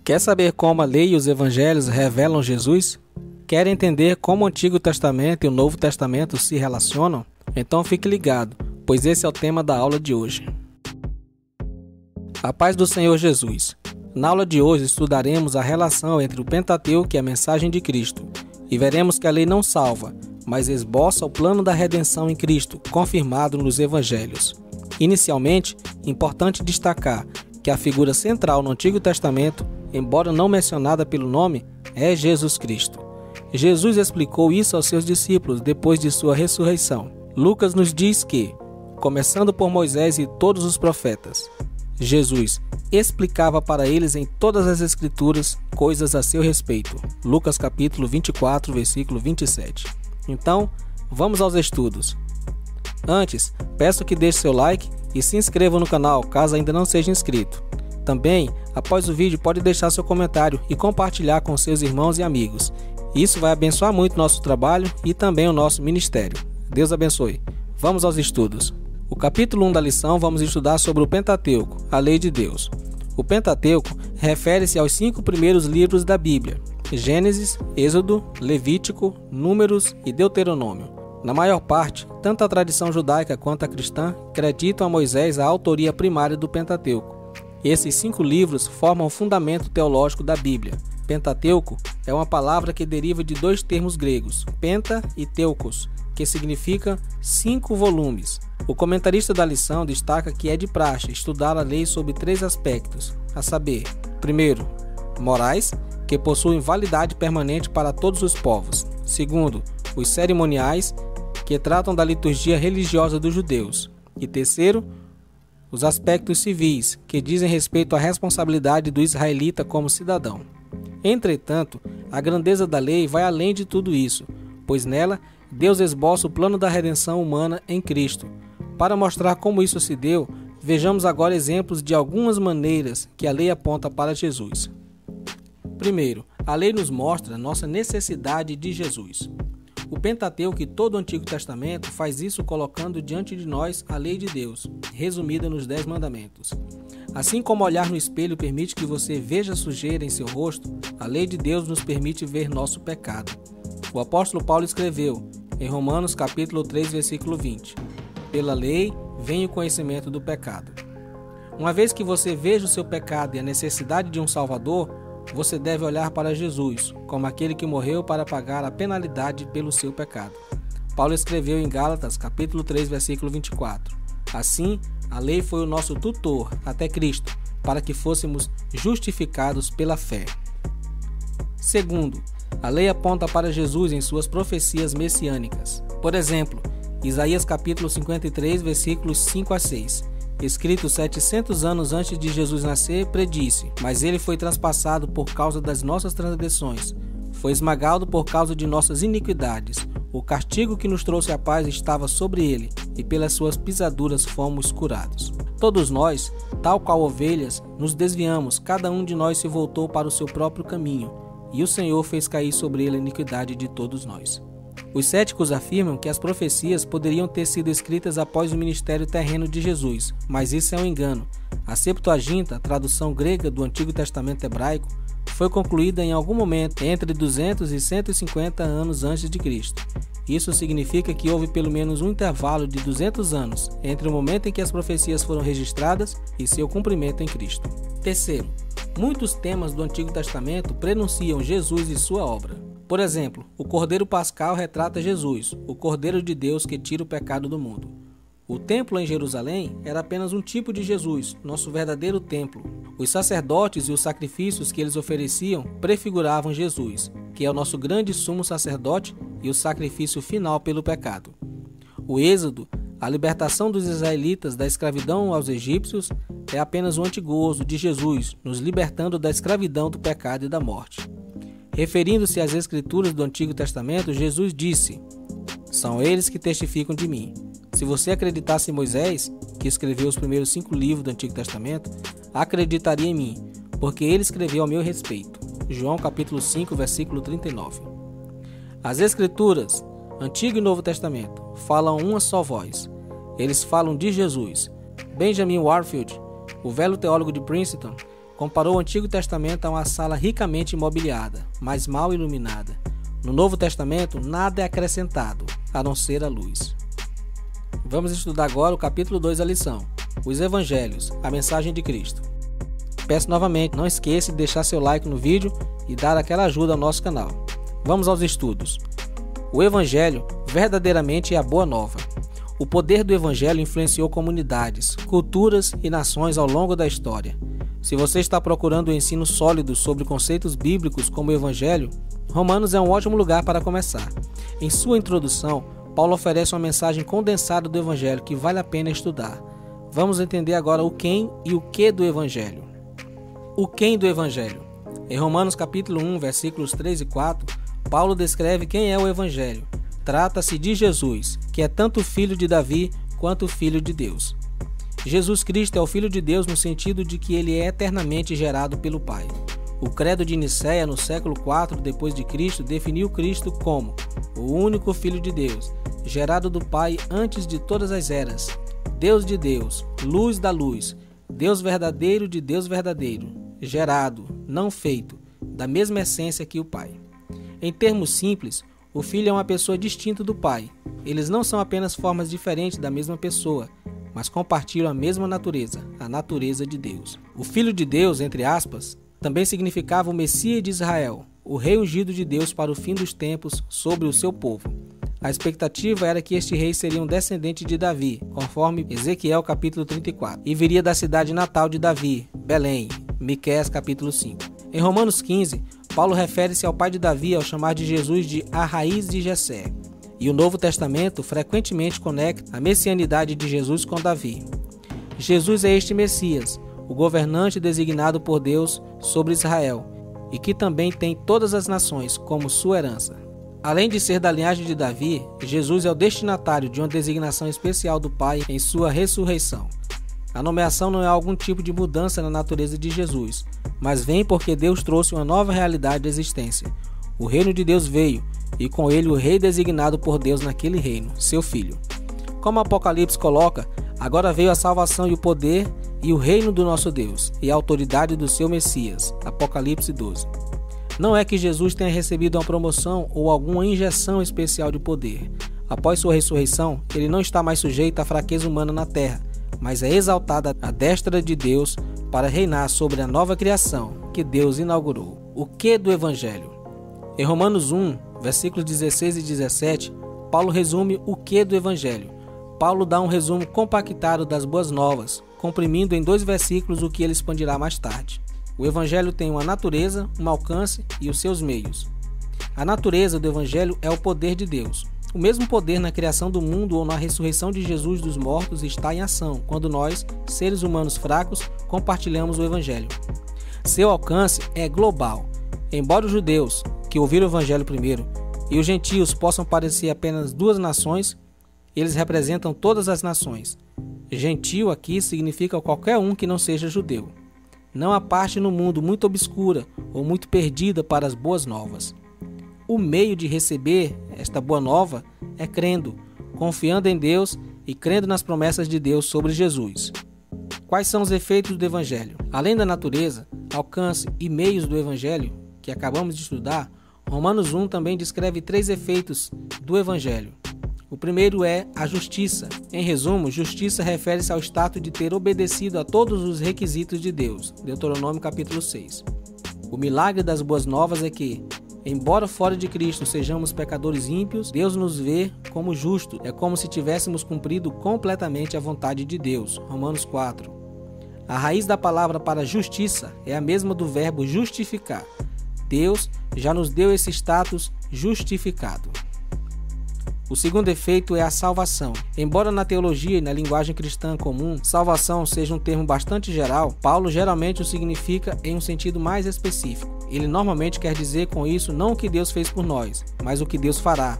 Quer saber como a lei e os evangelhos revelam Jesus? Quer entender como o Antigo Testamento e o Novo Testamento se relacionam? Então fique ligado, pois esse é o tema da aula de hoje. A paz do Senhor Jesus. Na aula de hoje estudaremos a relação entre o Pentateuco e a mensagem de Cristo, e veremos que a lei não salva, mas esboça o plano da redenção em Cristo, confirmado nos evangelhos. Inicialmente, importante destacar que a figura central no Antigo Testamento, embora não mencionada pelo nome, é Jesus Cristo. Jesus explicou isso aos seus discípulos depois de sua ressurreição. Lucas nos diz que, começando por Moisés e todos os profetas, Jesus explicava para eles em todas as Escrituras coisas a seu respeito. Lucas capítulo 24, versículo 27. Então, vamos aos estudos. Antes, peço que deixe seu like e se inscreva no canal, caso ainda não seja inscrito. Também, após o vídeo, pode deixar seu comentário e compartilhar com seus irmãos e amigos. Isso vai abençoar muito o nosso trabalho e também o nosso ministério. Deus abençoe. Vamos aos estudos. O capítulo 1 da lição vamos estudar sobre o Pentateuco, a lei de Deus. O Pentateuco refere-se aos 5 primeiros livros da Bíblia: Gênesis, Êxodo, Levítico, Números e Deuteronômio. Na maior parte, tanto a tradição judaica quanto a cristã acreditam a Moisés a autoria primária do Pentateuco. Esses 5 livros formam o fundamento teológico da Bíblia. Pentateuco é uma palavra que deriva de 2 termos gregos, penta e teukos, que significa 5 volumes. O comentarista da lição destaca que é de praxe estudar a lei sob 3 aspectos, a saber, primeiro, morais, que possuem validade permanente para todos os povos. Segundo, os cerimoniais, que tratam da liturgia religiosa dos judeus. E terceiro, os aspectos civis, que dizem respeito à responsabilidade do israelita como cidadão. Entretanto, a grandeza da lei vai além de tudo isso, pois nela Deus esboça o plano da redenção humana em Cristo. Para mostrar como isso se deu, vejamos agora exemplos de algumas maneiras que a lei aponta para Jesus. Primeiro, a lei nos mostra nossa necessidade de Jesus. O Pentateuco e todo o Antigo Testamento faz isso colocando diante de nós a lei de Deus, resumida nos 10 mandamentos. Assim como olhar no espelho permite que você veja a sujeira em seu rosto, a lei de Deus nos permite ver nosso pecado. O apóstolo Paulo escreveu, em Romanos capítulo 3, versículo 20, pela lei vem o conhecimento do pecado. Uma vez que você veja o seu pecado e a necessidade de um Salvador, você deve olhar para Jesus, como aquele que morreu para pagar a penalidade pelo seu pecado. Paulo escreveu em Gálatas capítulo 3, versículo 24, assim, a lei foi o nosso tutor até Cristo, para que fôssemos justificados pela fé. Segundo, a lei aponta para Jesus em suas profecias messiânicas. Por exemplo, Isaías capítulo 53, versículos 5 a 6, escrito 700 anos antes de Jesus nascer, predisse: mas ele foi transpassado por causa das nossas transgressões, foi esmagado por causa de nossas iniquidades. O castigo que nos trouxe a paz estava sobre ele, e pelas suas pisaduras fomos curados. Todos nós, tal qual ovelhas, nos desviamos, cada um de nós se voltou para o seu próprio caminho, e o Senhor fez cair sobre ele a iniquidade de todos nós. Os céticos afirmam que as profecias poderiam ter sido escritas após o ministério terreno de Jesus, mas isso é um engano. A Septuaginta, a tradução grega do Antigo Testamento hebraico, foi concluída em algum momento entre 200 e 150 anos antes de Cristo. Isso significa que houve pelo menos um intervalo de 200 anos entre o momento em que as profecias foram registradas e seu cumprimento em Cristo. Terceiro, muitos temas do Antigo Testamento prenunciam Jesus e sua obra. Por exemplo, o Cordeiro Pascal retrata Jesus, o Cordeiro de Deus que tira o pecado do mundo. O templo em Jerusalém era apenas um tipo de Jesus, nosso verdadeiro templo. Os sacerdotes e os sacrifícios que eles ofereciam prefiguravam Jesus, que é o nosso grande sumo sacerdote e o sacrifício final pelo pecado. O Êxodo, a libertação dos israelitas da escravidão aos egípcios, é apenas um antigozo de Jesus, nos libertando da escravidão do pecado e da morte. Referindo-se às Escrituras do Antigo Testamento, Jesus disse: são eles que testificam de mim. Se você acreditasse em Moisés, que escreveu os primeiros 5 livros do Antigo Testamento, acreditaria em mim, porque ele escreveu a meu respeito. João capítulo 5, versículo 39. As Escrituras, Antigo e Novo Testamento, falam uma só voz. Eles falam de Jesus. Benjamin Warfield, o velho teólogo de Princeton, Comparou o Antigo Testamento a uma sala ricamente imobiliada, mas mal iluminada. No Novo Testamento, nada é acrescentado, a não ser a luz. Vamos estudar agora o capítulo 2 da lição, os Evangelhos, a mensagem de Cristo. Peço novamente, não esqueça de deixar seu like no vídeo e dar aquela ajuda ao nosso canal. Vamos aos estudos. O Evangelho verdadeiramente é a boa nova. O poder do Evangelho influenciou comunidades, culturas e nações ao longo da história. Se você está procurando um ensino sólido sobre conceitos bíblicos como o Evangelho, Romanos é um ótimo lugar para começar. Em sua introdução, Paulo oferece uma mensagem condensada do Evangelho que vale a pena estudar. Vamos entender agora o quem e o que do Evangelho. O quem do Evangelho. Em Romanos capítulo 1, versículos 3 e 4, Paulo descreve quem é o Evangelho. Trata-se de Jesus, que é tanto filho de Davi quanto filho de Deus. Jesus Cristo é o Filho de Deus no sentido de que ele é eternamente gerado pelo Pai. O credo de Nicéia, no século IV d.C., definiu Cristo como o único Filho de Deus, gerado do Pai antes de todas as eras, Deus de Deus, luz da luz, Deus verdadeiro de Deus verdadeiro, gerado, não feito, da mesma essência que o Pai. Em termos simples, o Filho é uma pessoa distinta do Pai. Eles não são apenas formas diferentes da mesma pessoa, mas compartilham a mesma natureza, a natureza de Deus. O Filho de Deus, entre aspas, também significava o Messias de Israel, o rei ungido de Deus para o fim dos tempos sobre o seu povo. A expectativa era que este rei seria um descendente de Davi, conforme Ezequiel capítulo 34, e viria da cidade natal de Davi, Belém, Miqueias capítulo 5. Em Romanos 15, Paulo refere-se ao pai de Davi ao chamar de Jesus de a raiz de Jessé. E o Novo Testamento frequentemente conecta a messianidade de Jesus com Davi. Jesus é este Messias, o governante designado por Deus sobre Israel, e que também tem todas as nações como sua herança. Além de ser da linhagem de Davi, Jesus é o destinatário de uma designação especial do Pai em sua ressurreição. A nomeação não é algum tipo de mudança na natureza de Jesus, mas vem porque Deus trouxe uma nova realidade de existência. O reino de Deus veio, e com ele o rei designado por Deus naquele reino, seu Filho. Como o Apocalipse coloca, agora veio a salvação e o poder e o reino do nosso Deus, e a autoridade do seu Messias. Apocalipse 12. Não é que Jesus tenha recebido uma promoção ou alguma injeção especial de poder. Após sua ressurreição, ele não está mais sujeito à fraqueza humana na terra, mas é exaltado à destra de Deus para reinar sobre a nova criação que Deus inaugurou. O que do Evangelho? Em Romanos 1, versículos 16 e 17, Paulo resume o que do Evangelho. Paulo dá um resumo compactado das boas novas, comprimindo em 2 versículos o que ele expandirá mais tarde. O Evangelho tem uma natureza, um alcance e os seus meios. A natureza do Evangelho é o poder de Deus. O mesmo poder na criação do mundo ou na ressurreição de Jesus dos mortos está em ação quando nós, seres humanos fracos, compartilhamos o Evangelho. Seu alcance é global. Embora os judeus, que ouviram o Evangelho primeiro, e os gentios possam parecer apenas 2 nações, eles representam todas as nações. Gentio aqui significa qualquer um que não seja judeu. Não há parte no mundo muito obscura ou muito perdida para as boas novas. O meio de receber esta boa nova é crendo, confiando em Deus e crendo nas promessas de Deus sobre Jesus. Quais são os efeitos do Evangelho? Além da natureza, alcance e meios do Evangelho, que acabamos de estudar, Romanos 1 também descreve 3 efeitos do Evangelho. O primeiro é a justiça. Em resumo, justiça refere-se ao status de ter obedecido a todos os requisitos de Deus. Deuteronômio capítulo 6. O milagre das boas novas é que, embora fora de Cristo sejamos pecadores ímpios, Deus nos vê como justos. É como se tivéssemos cumprido completamente a vontade de Deus. Romanos 4. A raiz da palavra para justiça é a mesma do verbo justificar. Deus já nos deu esse status justificado. O segundo efeito é a salvação. Embora na teologia e na linguagem cristã comum, salvação seja um termo bastante geral, Paulo geralmente o significa em um sentido mais específico. Ele normalmente quer dizer com isso não o que Deus fez por nós, mas o que Deus fará.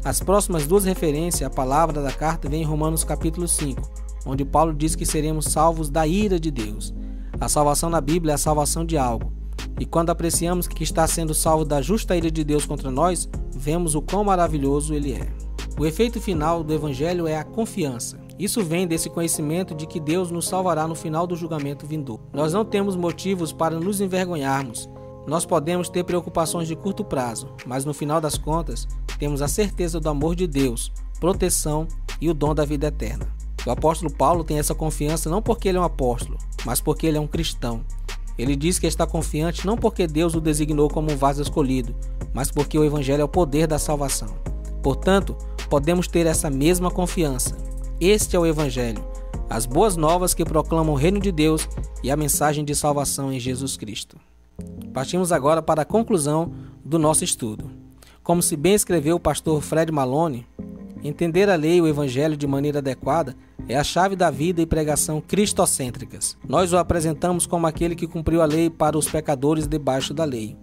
As próximas 2 referências à palavra da carta vêm em Romanos capítulo 5, onde Paulo diz que seremos salvos da ira de Deus. A salvação na Bíblia é a salvação de algo. E quando apreciamos que está sendo salvo da justa ira de Deus contra nós, vemos o quão maravilhoso ele é. O efeito final do Evangelho é a confiança. Isso vem desse conhecimento de que Deus nos salvará no final do julgamento vindouro. Nós não temos motivos para nos envergonharmos. Nós podemos ter preocupações de curto prazo, mas no final das contas, temos a certeza do amor de Deus, proteção e o dom da vida eterna. O apóstolo Paulo tem essa confiança não porque ele é um apóstolo, mas porque ele é um cristão. Ele diz que está confiante não porque Deus o designou como um vaso escolhido, mas porque o Evangelho é o poder da salvação. Portanto, podemos ter essa mesma confiança. Este é o Evangelho, as boas novas que proclamam o reino de Deus e a mensagem de salvação em Jesus Cristo. Partimos agora para a conclusão do nosso estudo. Como se bem escreveu o pastor Fred Malone, entender a lei e o Evangelho de maneira adequada é a chave da vida e pregação cristocêntricas. Nós o apresentamos como aquele que cumpriu a lei para os pecadores debaixo da lei,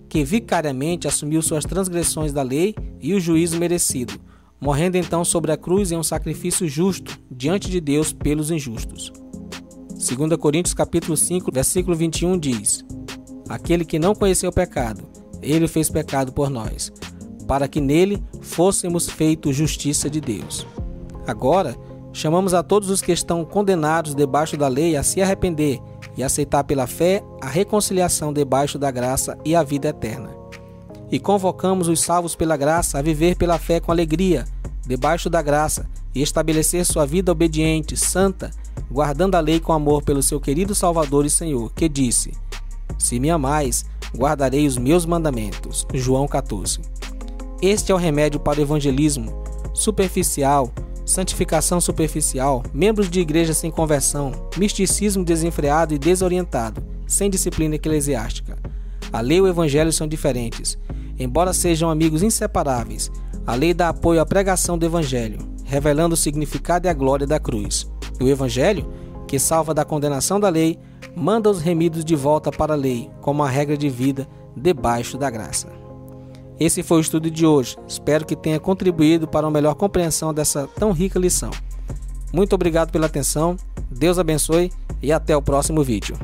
que vicariamente assumiu suas transgressões da lei e o juízo merecido, morrendo então sobre a cruz em um sacrifício justo diante de Deus pelos injustos. 2 Coríntios capítulo 5, versículo 21 diz: aquele que não conheceu o pecado, ele o fez pecado por nós, para que nele fôssemos feitos justiça de Deus. Agora, chamamos a todos os que estão condenados debaixo da lei a se arrepender e aceitar pela fé a reconciliação debaixo da graça e a vida eterna. E convocamos os salvos pela graça a viver pela fé com alegria, debaixo da graça, e estabelecer sua vida obediente, santa, guardando a lei com amor pelo seu querido Salvador e Senhor, que disse: se me amais, guardarei os meus mandamentos. João 14. Este é o remédio para o evangelismo superficial, santificação superficial, membros de igreja sem conversão, misticismo desenfreado e desorientado, sem disciplina eclesiástica. A lei e o evangelho são diferentes. Embora sejam amigos inseparáveis, a lei dá apoio à pregação do evangelho, revelando o significado e a glória da cruz. E o evangelho, que salva da condenação da lei, manda os remidos de volta para a lei, como a regra de vida debaixo da graça. Esse foi o estudo de hoje. Espero que tenha contribuído para uma melhor compreensão dessa tão rica lição. Muito obrigado pela atenção, Deus abençoe e até o próximo vídeo.